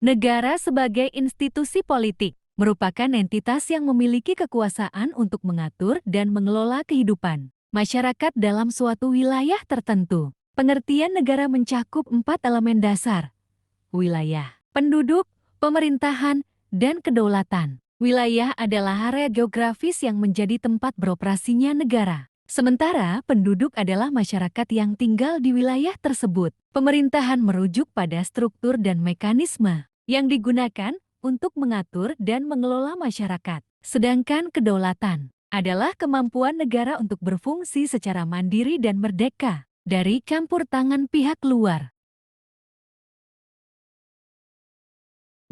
Negara sebagai institusi politik merupakan entitas yang memiliki kekuasaan untuk mengatur dan mengelola kehidupan masyarakat dalam suatu wilayah tertentu. Pengertian negara mencakup 4 elemen dasar: wilayah, penduduk, pemerintahan, dan kedaulatan. Wilayah adalah area geografis yang menjadi tempat beroperasinya negara. Sementara penduduk adalah masyarakat yang tinggal di wilayah tersebut. Pemerintahan merujuk pada struktur dan mekanisme yang digunakan untuk mengatur dan mengelola masyarakat. Sedangkan kedaulatan adalah kemampuan negara untuk berfungsi secara mandiri dan merdeka dari campur tangan pihak luar.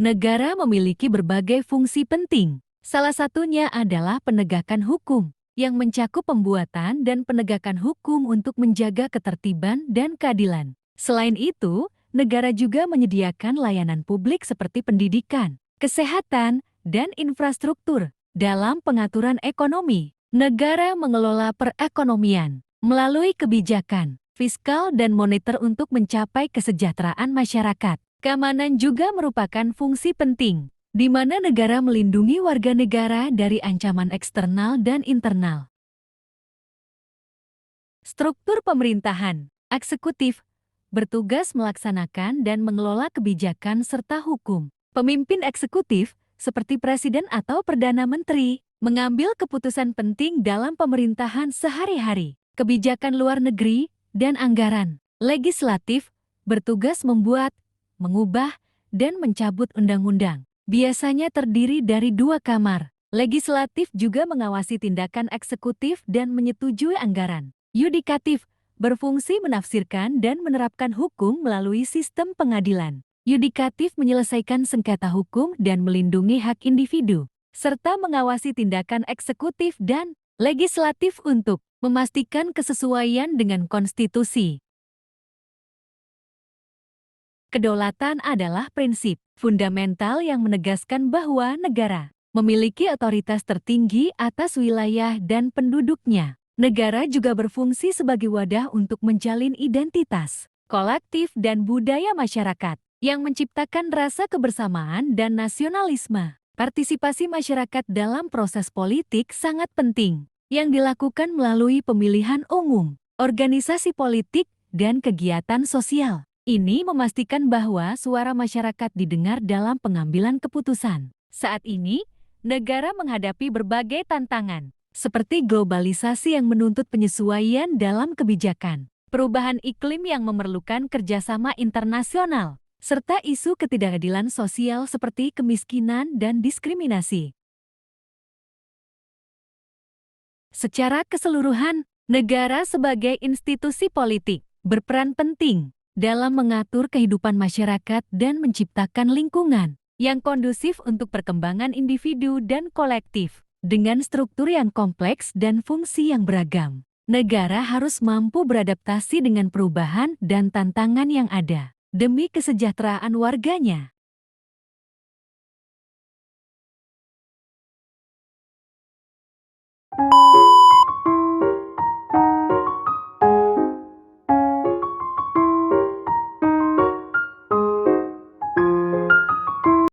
Negara memiliki berbagai fungsi penting. Salah satunya adalah penegakan hukum, yang mencakup pembuatan dan penegakan hukum untuk menjaga ketertiban dan keadilan. Selain itu, negara juga menyediakan layanan publik seperti pendidikan, kesehatan, dan infrastruktur. Dalam pengaturan ekonomi, negara mengelola perekonomian melalui kebijakan fiskal dan moneter untuk mencapai kesejahteraan masyarakat. Keamanan juga merupakan fungsi penting, di mana negara melindungi warga negara dari ancaman eksternal dan internal. Struktur pemerintahan, eksekutif, bertugas melaksanakan dan mengelola kebijakan serta hukum. Pemimpin eksekutif, seperti presiden atau perdana menteri, mengambil keputusan penting dalam pemerintahan sehari-hari. Kebijakan luar negeri dan anggaran. Legislatif, bertugas membuat, mengubah, dan mencabut undang-undang. Biasanya terdiri dari 2 kamar. Legislatif juga mengawasi tindakan eksekutif dan menyetujui anggaran. Yudikatif berfungsi menafsirkan dan menerapkan hukum melalui sistem pengadilan. Yudikatif menyelesaikan sengketa hukum dan melindungi hak individu, serta mengawasi tindakan eksekutif dan legislatif untuk memastikan kesesuaian dengan konstitusi. Kedaulatan adalah prinsip fundamental yang menegaskan bahwa negara memiliki otoritas tertinggi atas wilayah dan penduduknya. Negara juga berfungsi sebagai wadah untuk menjalin identitas kolektif dan budaya masyarakat yang menciptakan rasa kebersamaan dan nasionalisme. Partisipasi masyarakat dalam proses politik sangat penting, yang dilakukan melalui pemilihan umum, organisasi politik, dan kegiatan sosial. Ini memastikan bahwa suara masyarakat didengar dalam pengambilan keputusan. Saat ini, negara menghadapi berbagai tantangan, seperti globalisasi yang menuntut penyesuaian dalam kebijakan, perubahan iklim yang memerlukan kerjasama internasional, serta isu ketidakadilan sosial seperti kemiskinan dan diskriminasi. Secara keseluruhan, negara sebagai institusi politik berperan penting dalam mengatur kehidupan masyarakat dan menciptakan lingkungan yang kondusif untuk perkembangan individu dan kolektif. Dengan struktur yang kompleks dan fungsi yang beragam, negara harus mampu beradaptasi dengan perubahan dan tantangan yang ada demi kesejahteraan warganya.